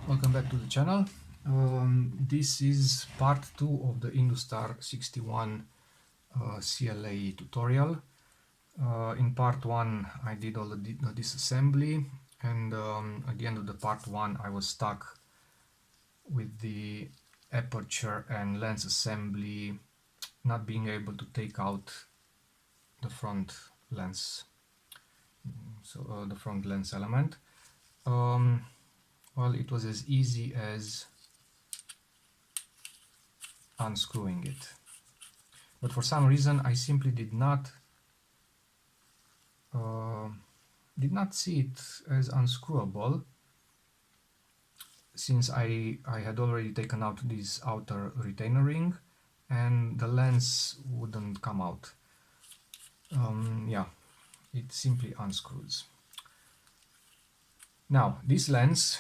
Welcome back to the channel. This is part 2 of the Industar 61 CLA tutorial. In part 1 I did all the disassembly, and at the end of the part 1 I was stuck with the aperture and lens assembly, not being able to take out the front lens, the front lens element. Well, it was as easy as unscrewing it, but for some reason I simply did not see it as unscrewable, since I had already taken out this outer retainer ring and the lens wouldn't come out. Yeah, it simply unscrews. Now, this lens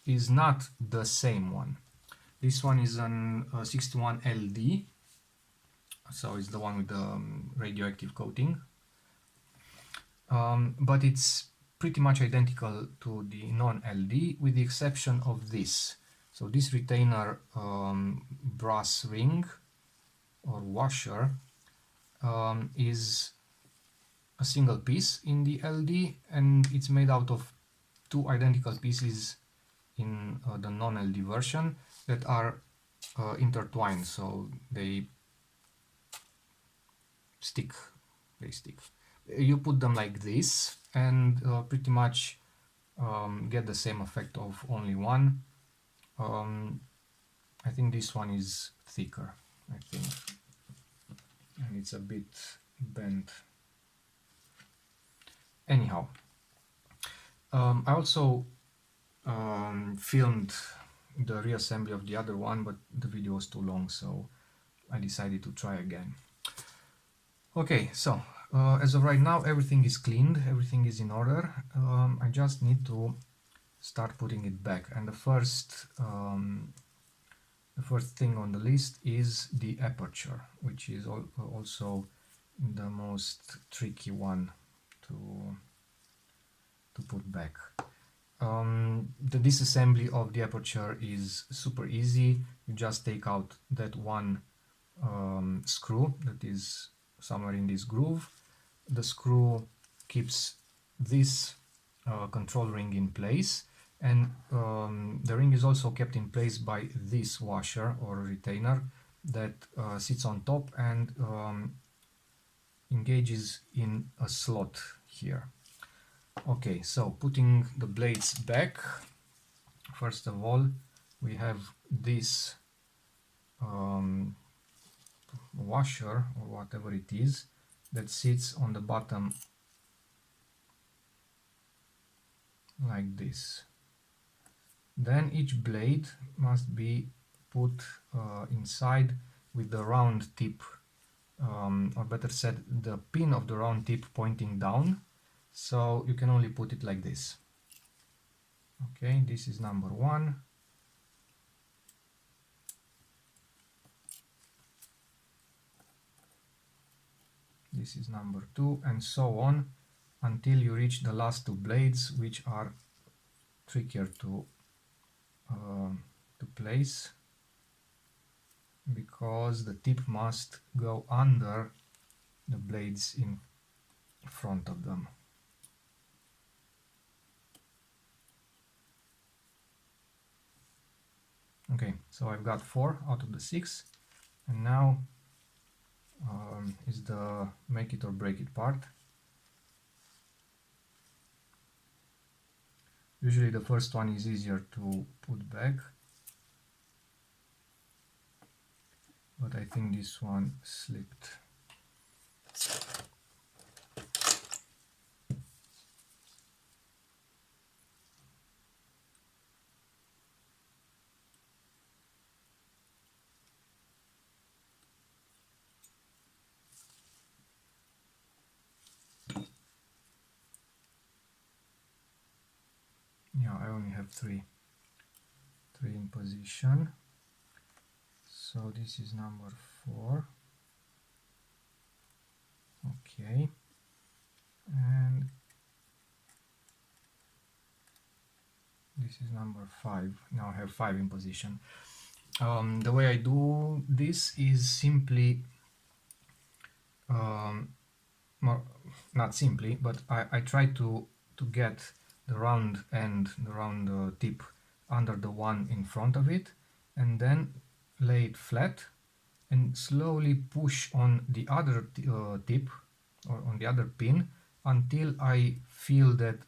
is not the same one. This one is an 61 LD, so it's the one with the radioactive coating, but it's pretty much identical to the non-LD with the exception of this. So this retainer brass ring or washer is a single piece in the LD, and it's made out of two identical pieces in the non-LD version that are intertwined, so they stick. You put them like this and pretty much get the same effect of only one. I think this one is thicker, I think, and it's a bit bent. Anyhow, I also filmed the reassembly of the other one, but the video was too long, so I decided to try again. Okay, so as of right now everything is cleaned, everything is in order. I just need to start putting it back, and the first thing on the list is the aperture, which is also the most tricky one to put back. The disassembly of the aperture is super easy. You just take out that one screw that is somewhere in this groove. The screw keeps this control ring in place, and the ring is also kept in place by this washer or retainer that sits on top and engages in a slot here. Okay, so putting the blades back, first of all we have this washer or whatever it is that sits on the bottom like this. Then each blade must be put inside with the round tip, or better said, the pin of the round tip pointing down, so you can only put it like this. Okay, this is number one. This is number two, and so on until you reach the last two blades, which are trickier to place, because the tip must go under the blades in front of them. Okay, so I've got 4 out of the 6, and now is the make it or break it part. Usually the first one is easier to put back, but I think this one slipped. Yeah, I only have three in position. So this is number 4. Okay, and this is number 5. Now I have 5 in position. The way I do this is simply, more, not simply, but I try to get the round end, the round tip under the one in front of it, and then lay it flat and slowly push on the other tip or on the other pin until I feel that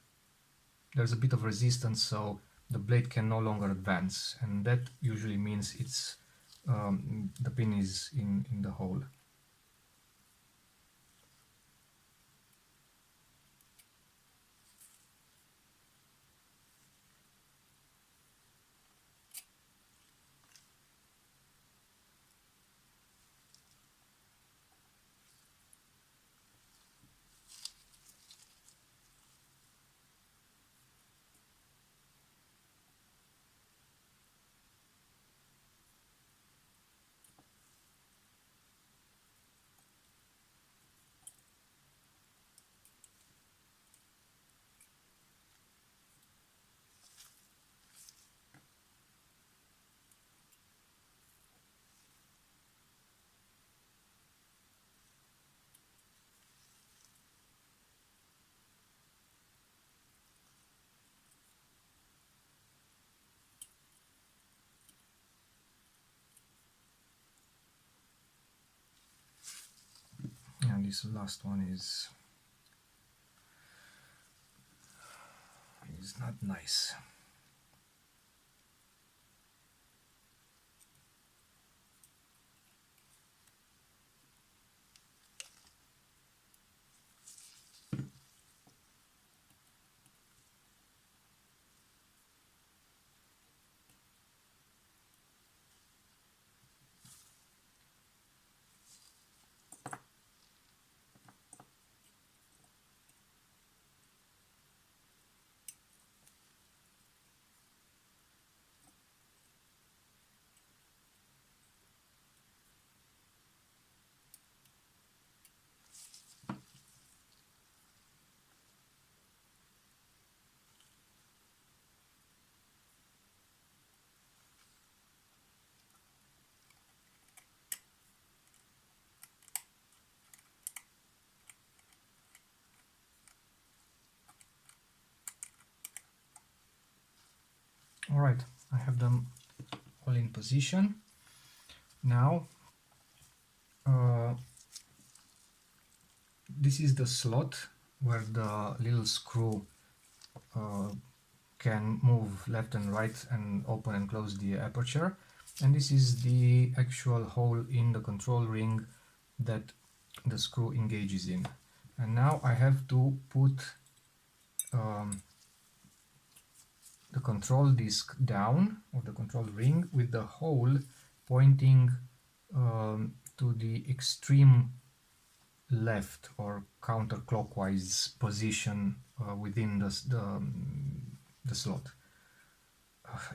there's a bit of resistance, so the blade can no longer advance, and that usually means it's the pin is in the hole. And this last one is not nice. Alright, I have them all in position. Now this is the slot where the little screw can move left and right and open and close the aperture, and this is the actual hole in the control ring that the screw engages in. And now I have to put the control disc down, or the control ring, with the hole pointing to the extreme left or counterclockwise position within the slot,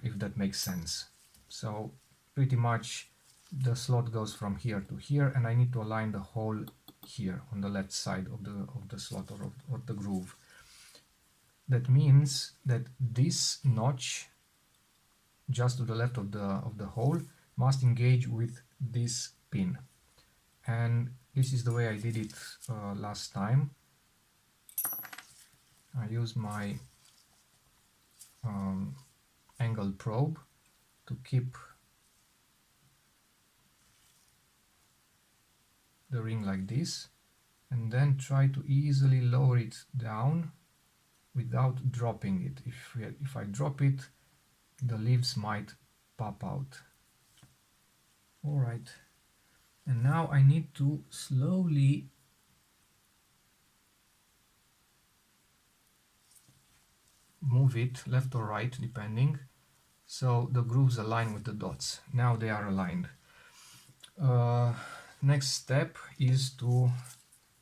if that makes sense. So pretty much the slot goes from here to here, and I need to align the hole here on the left side of the slot, or the groove. That means that this notch just to the left of the hole must engage with this pin, and this is the way I did it last time. I use my angle probe to keep the ring like this, and then try to easily lower it down without dropping it. If I drop it, the leaves might pop out. Alright, and now I need to slowly move it left or right, depending, so the grooves align with the dots. Now they are aligned. Next step is to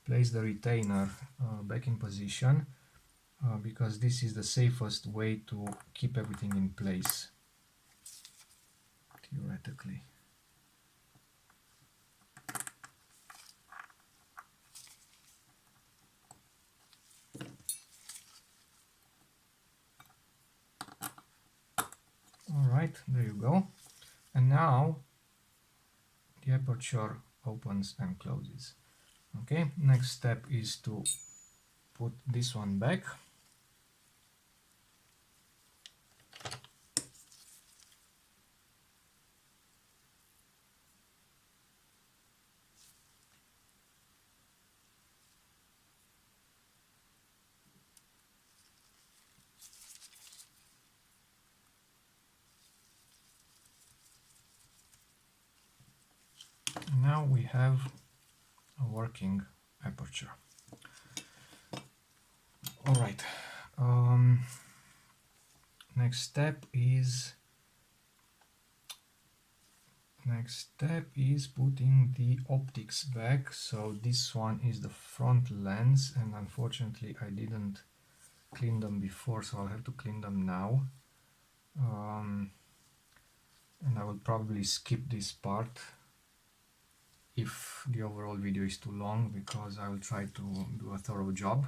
place the retainer back in position, because this is the safest way to keep everything in place, theoretically. right, there you go. And now the aperture opens and closes. Okay, next step is to put this one back. Now we have a working aperture. All right. Next step is putting the optics back. So this one is the front lens, and unfortunately I didn't clean them before, so I'll have to clean them now. And I will probably skip this part if the overall video is too long, because I will try to do a thorough job.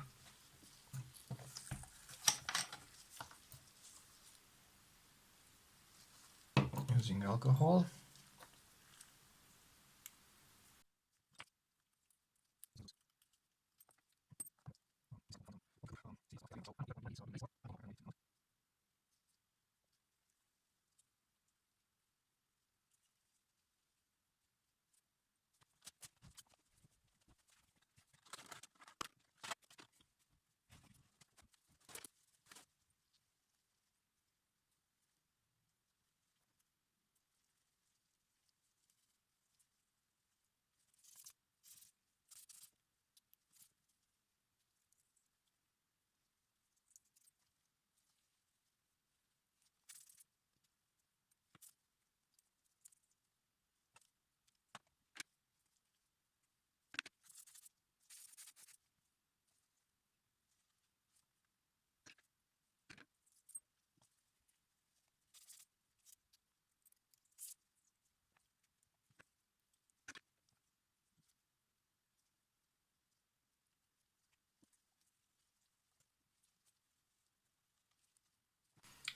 Using alcohol.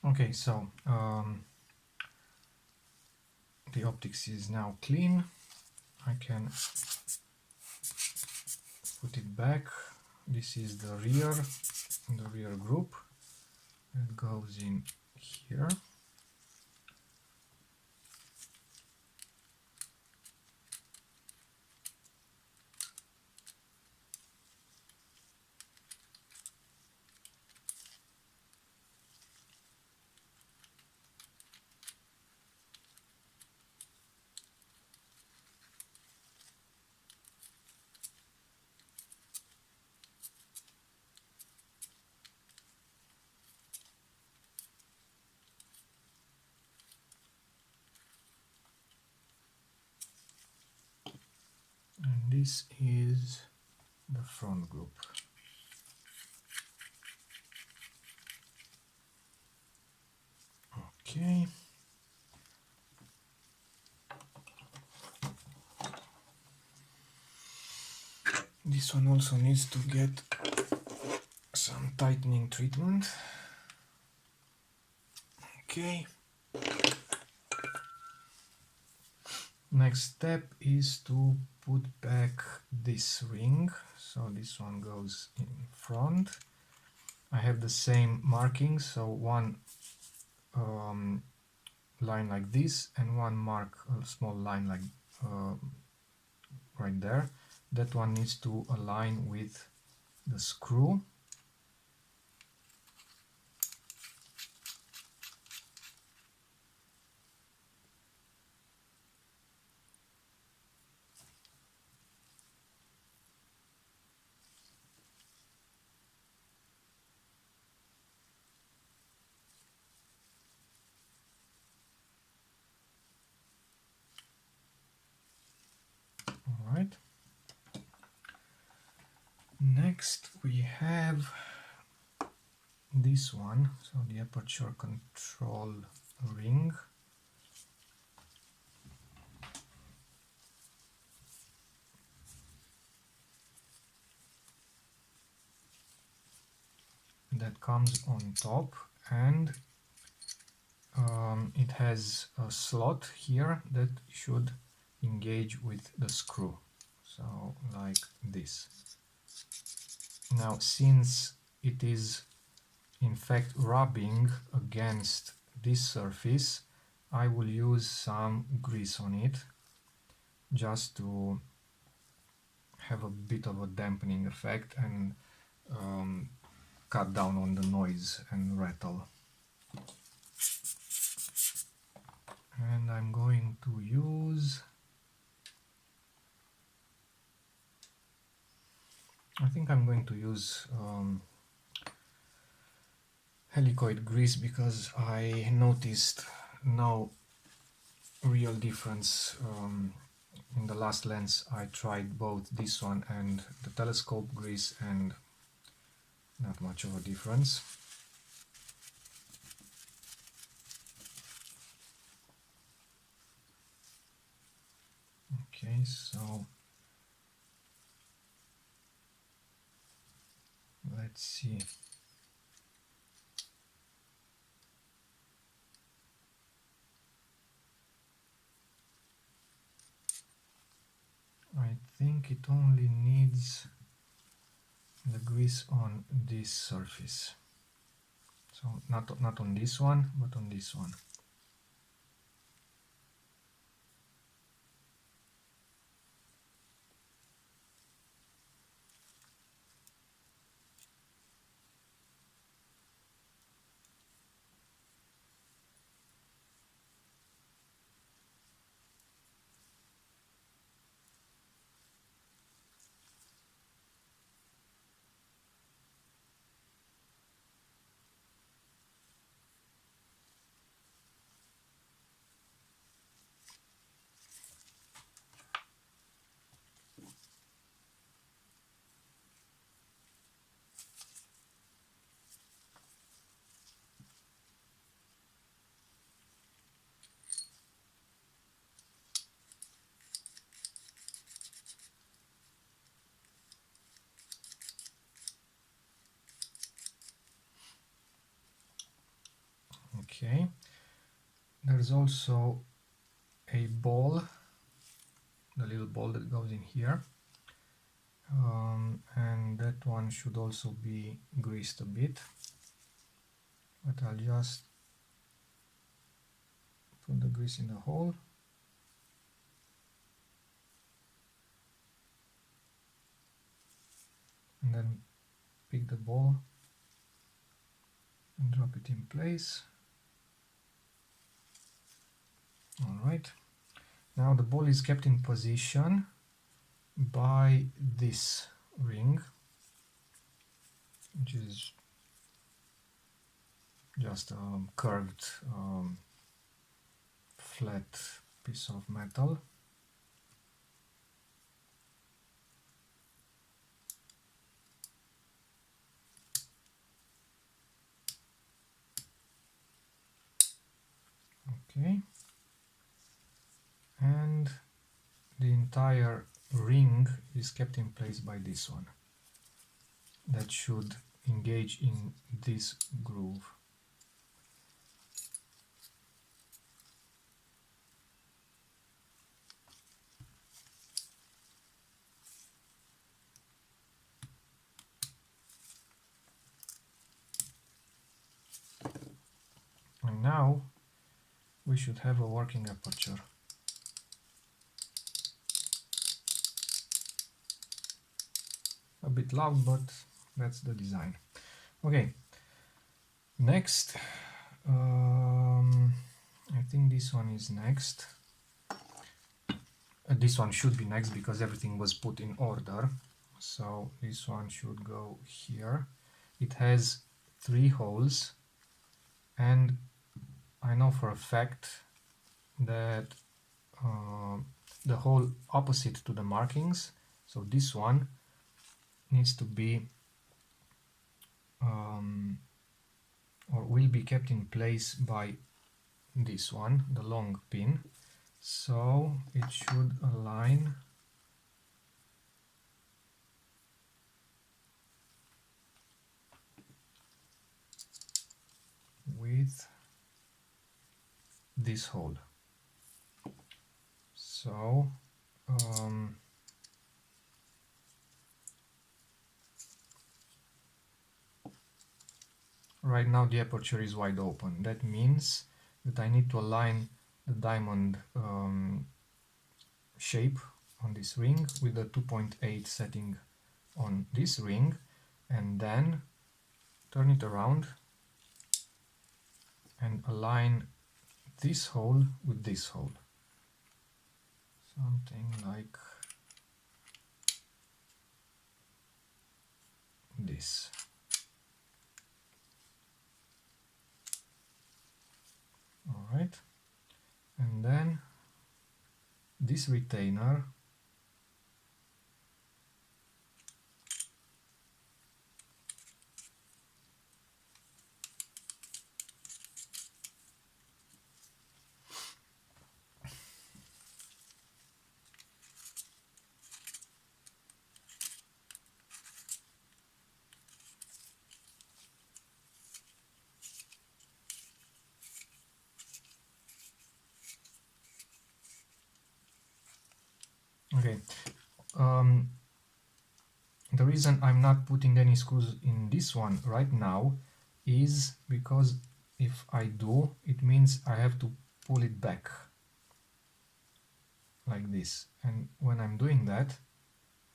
Okay, so the optics is now clean. I can put it back. This is the rear group. It goes in here. And this is the front group. Okay. This one also needs to get some tightening treatment. Okay. Next step is to put back this ring. So this one goes in front. I have the same markings, so one line like this and one mark, a small line like right there. That one needs to align with the screw. All right. Next we have this one, so the aperture control ring. That comes on top, and it has a slot here that should engage with the screw, so like this. Now, since it is in fact rubbing against this surface, I will use some grease on it just to have a bit of a dampening effect and cut down on the noise and rattle. And I'm going to use, I think I'm going to use helicoid grease, because I noticed no real difference. In the last lens I tried both this one and the telescope grease, and not much of a difference. Okay, so let's see. I think it only needs the grease on this surface. So not on this one, but on this one. Okay, there's also a ball, the little ball that goes in here, and that one should also be greased a bit, but I'll just put the grease in the hole. And then pick the ball and drop it in place. Alright, now the ball is kept in position by this ring, which is just a curved flat piece of metal. Okay, and the entire ring is kept in place by this one. That should engage in this groove. And now we should have a working aperture. A bit loud, but that's the design. Okay, next, I think this one is next. This one should be next because everything was put in order. So this one should go here. It has 3 holes, and I know for a fact that the hole opposite to the markings, so this one, needs to be or will be kept in place by this one, the long pin. So it should align with this hole. So right now the aperture is wide open. That means that I need to align the diamond shape on this ring with the 2.8 setting on this ring, and then turn it around and align this hole with this hole. Something like this. Alright, and then this retainer okay. The reason I'm not putting any screws in this one right now is because if I do, it means I have to pull it back like this, and when I'm doing that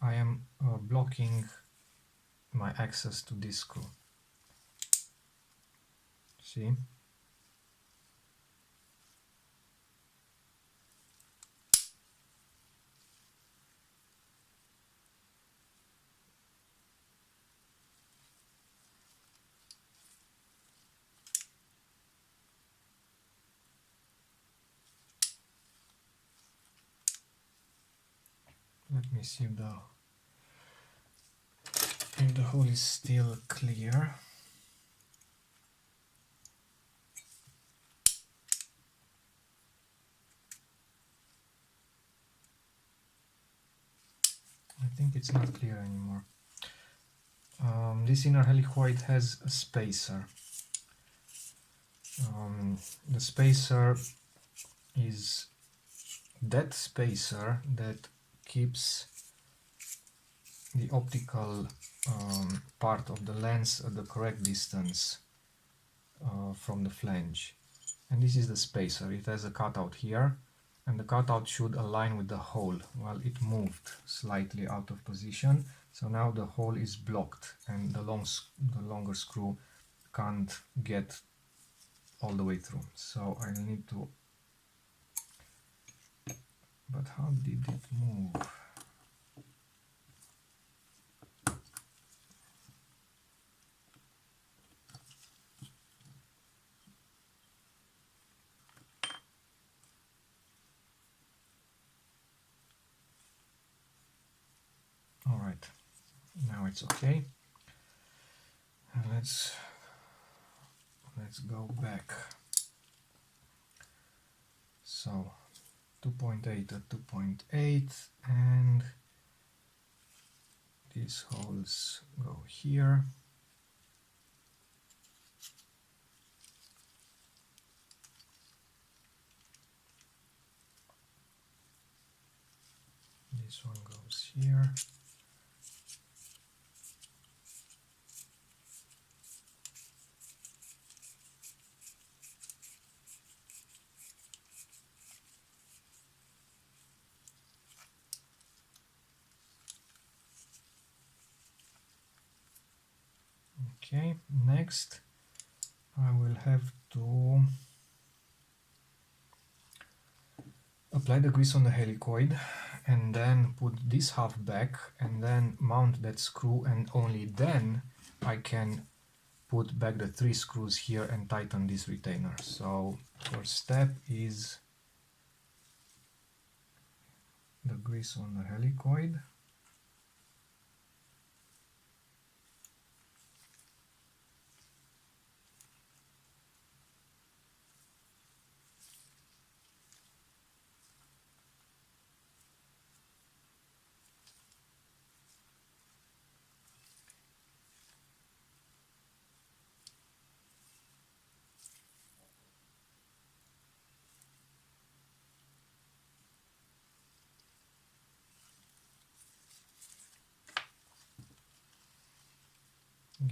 I am blocking my access to this screw. See? Let me see if the hole is still clear. I think it's not clear anymore. This inner helicoid has a spacer. The spacer is that spacer that keeps the optical part of the lens at the correct distance from the flange. And this is the spacer. It has a cutout here, and the cutout should align with the hole. Well, it moved slightly out of position, so now the hole is blocked and the longer screw can't get all the way through. So I need to... But how did it move? All right, now it's okay. And let's go back. So 2.8 at 2.8, and these holes go here. This one goes here. Okay, next I will have to apply the grease on the helicoid and then put this half back and then mount that screw, and only then I can put back the 3 screws here and tighten this retainer. So first step is the grease on the helicoid.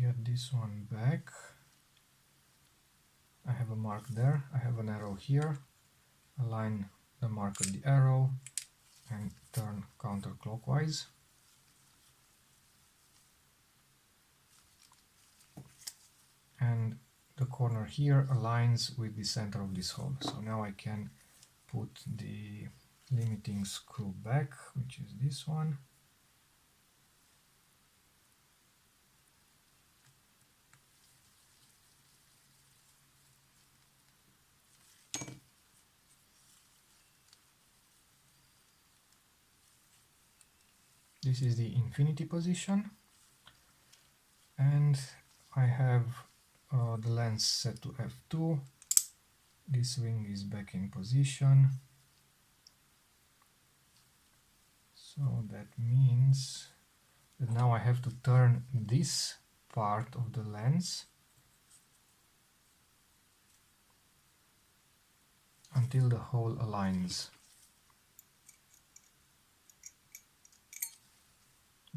get this one back. I have a mark there, I have an arrow here, align the mark with the arrow and turn counterclockwise. And the corner here aligns with the center of this hole. So now I can put the limiting screw back, which is this one. This is the infinity position, and I have the lens set to f2. This wing is back in position, so that means that now I have to turn this part of the lens until the hole aligns.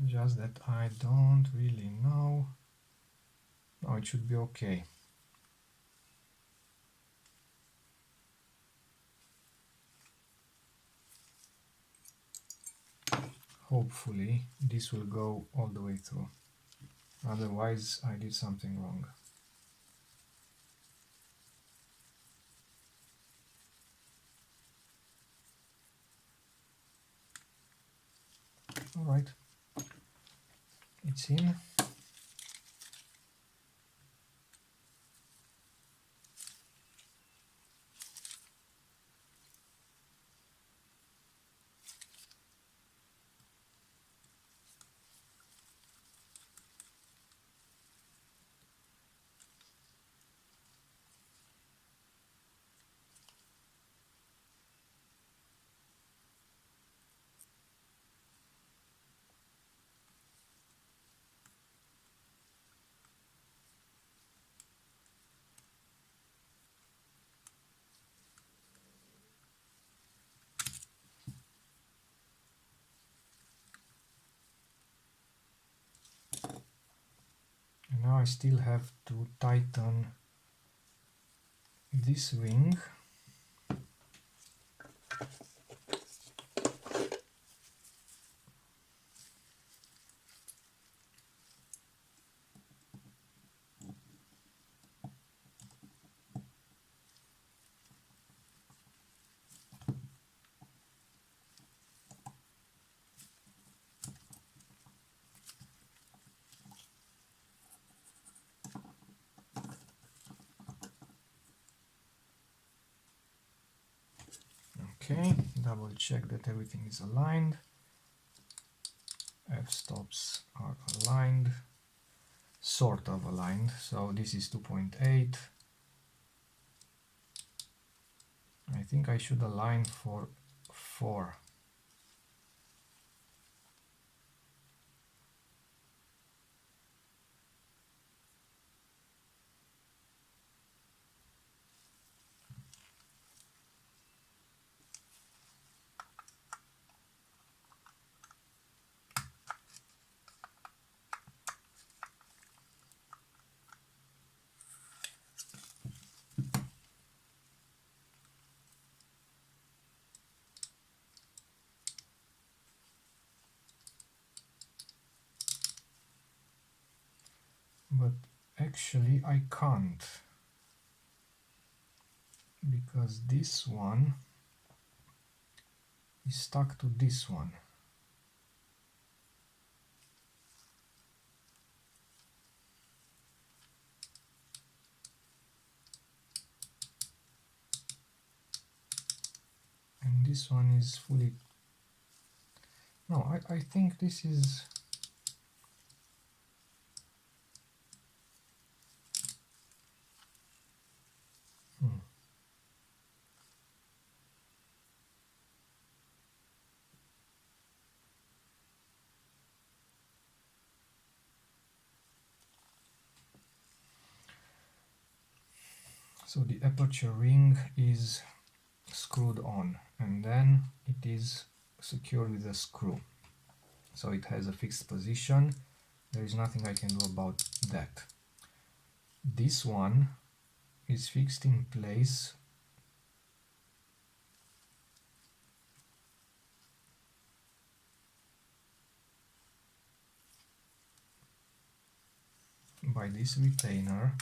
Just that I don't really know. No, it should be okay. Hopefully this will go all the way through. Otherwise I did something wrong. Alright, it's in. And now I still have to tighten this wing. Okay, double check that everything is aligned. F-stops are aligned, sort of aligned, so this is 2.8. I think I should align for 4. But actually I can't, because this one is stuck to this one. And this one is fully... No, I think this is... So the aperture ring is screwed on, and then it is secured with a screw. So it has a fixed position, There is nothing I can do about that. This one is fixed in place by this retainer,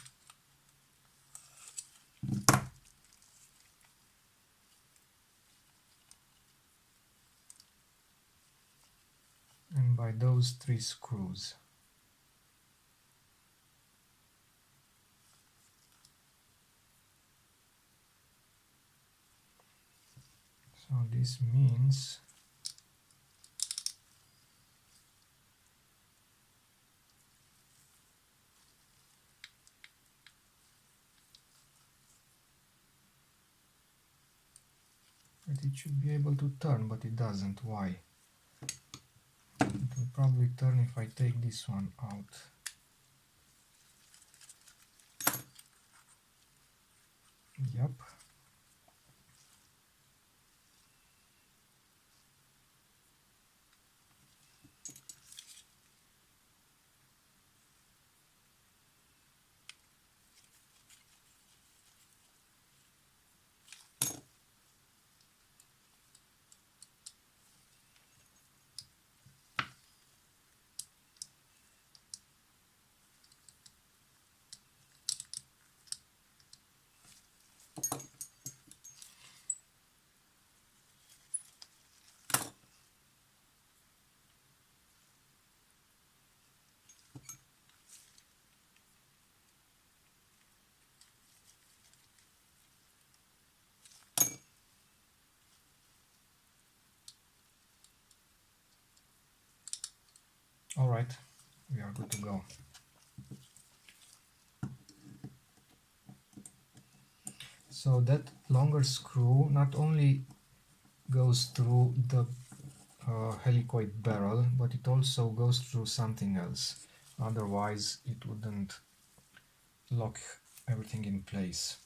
and by those 3 screws. So this means that it should be able to turn, but it doesn't. Why? It will probably turn if I take this one out. Yep. All right, we are good to go. So that longer screw not only goes through the helicoid barrel, but it also goes through something else. Otherwise, it wouldn't lock everything in place.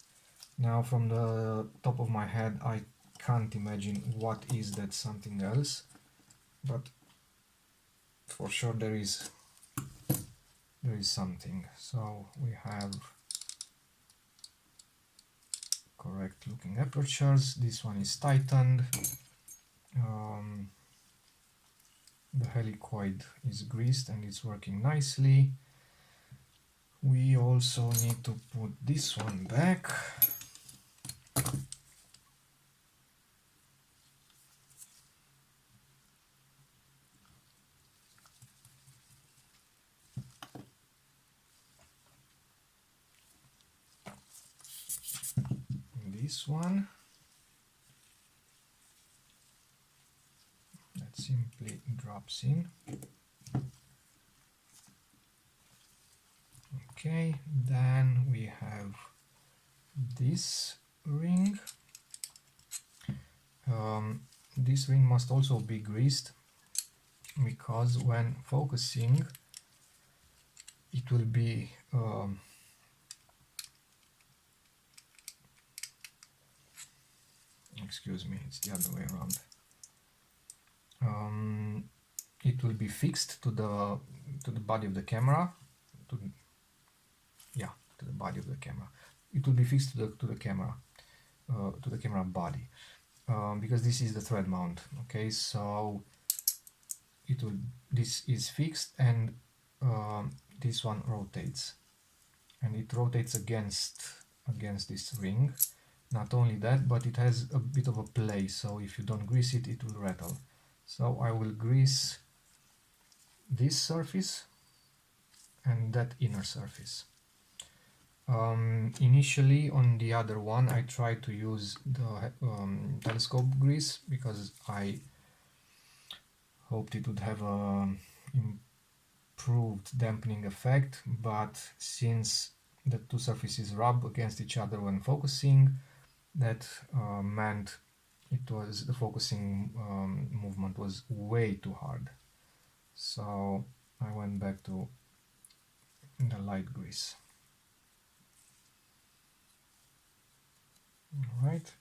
Now, from the top of my head, I can't imagine what is that something else, but for sure there is something. So we have correct looking apertures. This one is tightened. The helicoid is greased and it's working nicely. We also need to put this one back. This one. That simply drops in. Okay, then we have this ring. This ring must also be greased, because when focusing it will be excuse me, it's the other way around. It will be fixed to the body of the camera, to the body of the camera. It will be fixed to the camera, to the camera body, because this is the thread mount. Okay, so this is fixed, and this one rotates, and it rotates against this ring. Not only that, but it has a bit of a play, so if you don't grease it, it will rattle. So I will grease this surface and that inner surface. Initially on the other one I tried to use the telescope grease, because I hoped it would have a improved dampening effect, but since the two surfaces rub against each other when focusing, that meant the focusing movement was way too hard. So I went back to the light grease. Alright,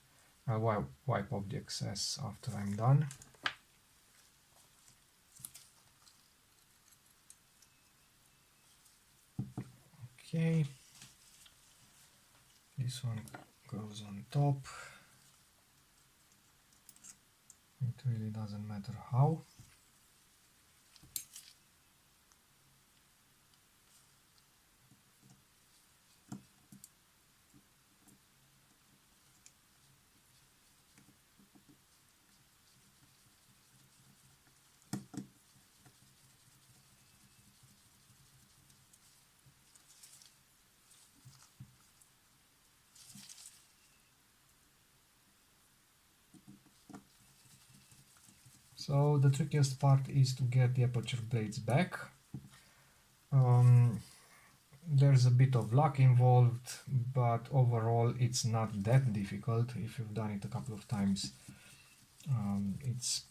I'll wipe off the excess after I'm done. Okay, this one goes on top. It really doesn't matter how. So the trickiest part is to get the aperture blades back. There's a bit of luck involved, but overall it's not that difficult. If you've done it a couple of times, it's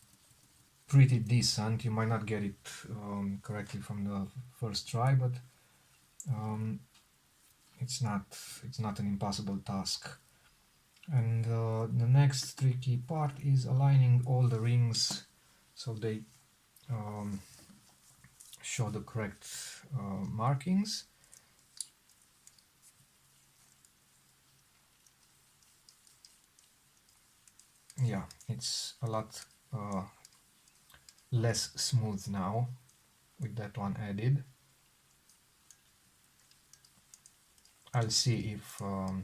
pretty decent. You might not get it correctly from the first try, but it's not an impossible task. And the next tricky part is aligning all the rings so they show the correct markings. Yeah, it's a lot less smooth now with that one added. I'll see if I'll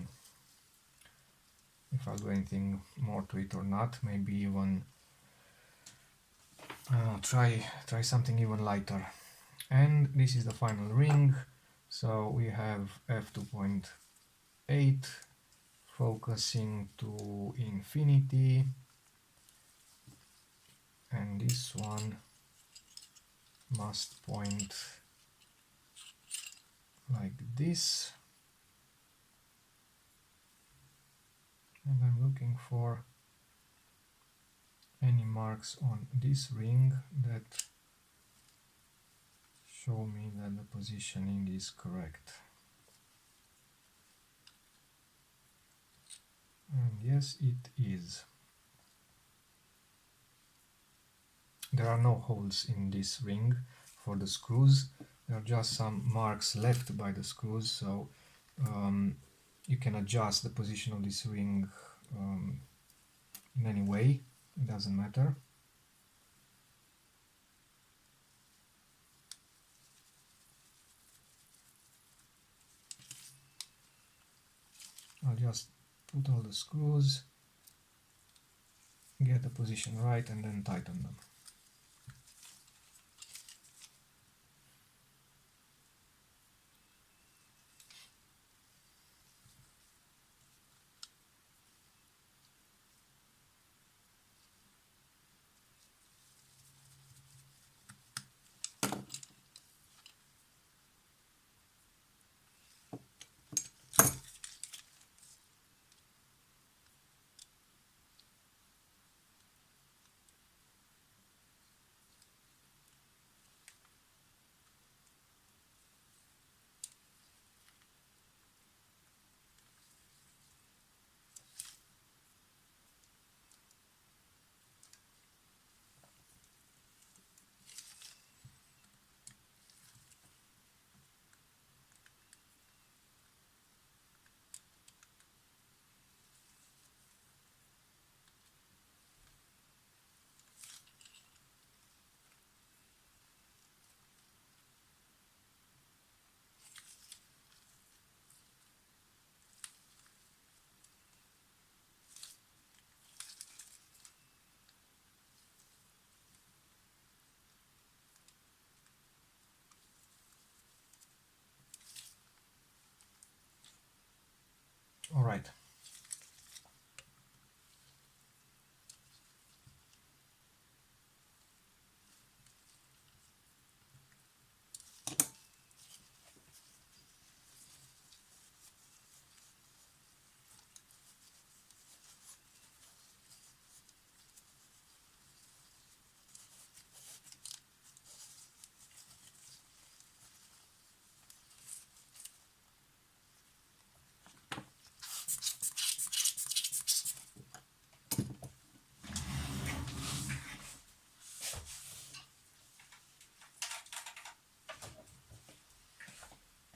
do anything more to it or not. Maybe even try something even lighter. And this is the final ring. So we have f2.8 focusing to infinity, and this one must point like this. And I'm looking for any marks on this ring that show me that the positioning is correct. And yes, it is. There are no holes in this ring for the screws. There are just some marks left by the screws, so you can adjust the position of this ring in any way, it doesn't matter. I'll just put all the screws, get the position right, and then tighten them. All right.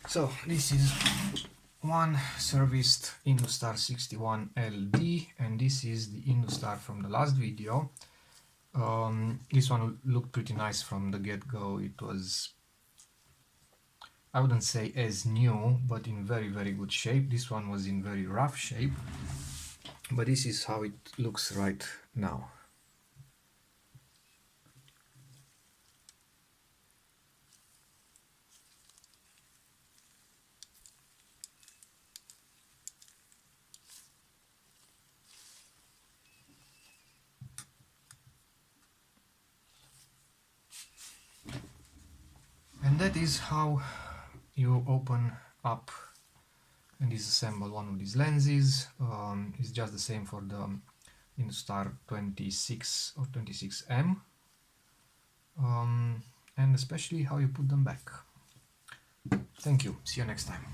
So this is one serviced Industar 61 LD, and this is the Industar from the last video. This one looked pretty nice from the get-go. It was, I wouldn't say as new, but in very good shape. This one was in very rough shape, but this is how it looks right now. And that is how you open up and disassemble one of these lenses. It's just the same for the Industar 26 or 26M, and especially how you put them back. Thank you, see you next time.